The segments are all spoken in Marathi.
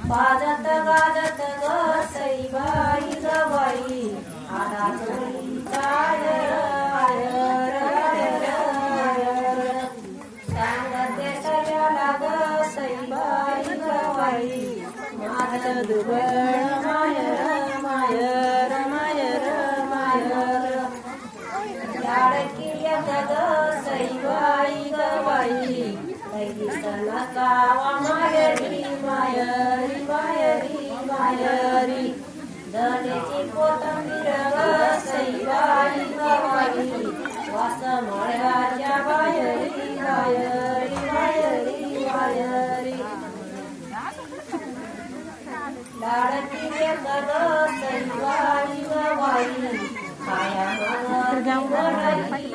वाजत गाजत ग सईबाई ग बाई आला आयर आयर आयर आयर सांगते सगळ्याला ग सईबाई ग बाई माझं दुबळ मायर मायर मायर मायर लाडकी ग सईबाई ग बाई दिसना कावा मायरी मायरी मायरी मायरी धनेची कोथंबीर ग सईबाई ग बाई वास मळ्याच्या बायरी बायरी बायरी बायरी लाडकी ग सईबाई ग बाई माया मनरी मनरी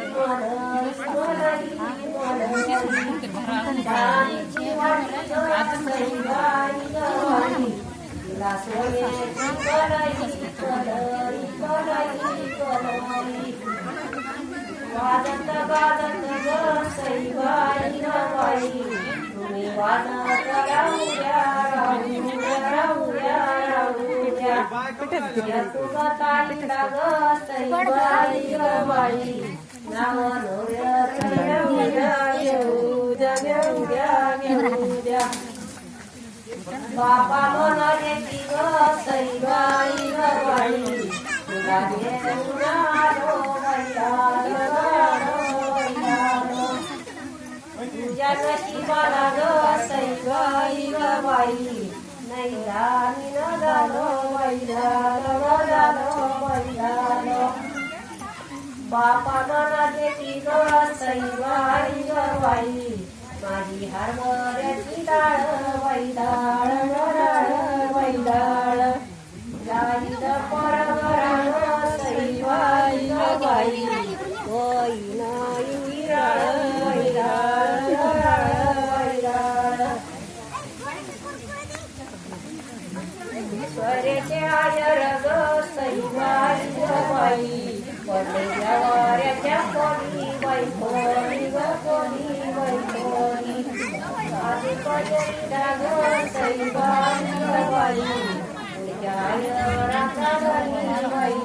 राणीची वाटी सईबाई ग बाई तिला सोन्याची कढई कढई कढई कढई वाजत गाजत ग सईबाई ग बाई तुम्ही वाजत राहू द्या राहू द्या राहू द्या तुझा ताईला ग सईबाई ग बाई नाव येऊ द्या घेऊ द्या घेऊ द्या बापा म्हणाले की ग सईबाई ग बाई तुला घेऊन आलो तुझ्या नशिबाला ग सईबाई ग बाई नाही राणी न झालो झालो बापा म्हणाले की ग सईबाई ग बाई माझी हरभऱ्याची डाळ वैदाळ वैदाळ जाईत परगराळ सईबाई ग बाई होईन विराळ वैदाळ वैदाळ स्वरेचे आयर ग सईबाई ग बाई पडलेल्या वाऱ्याच्या कोणी बाई कोणी ग कोणी बाई कोणी आधी पडलेली डाग सईबाई ग बाई तुझ्या आयराचा घरी बाई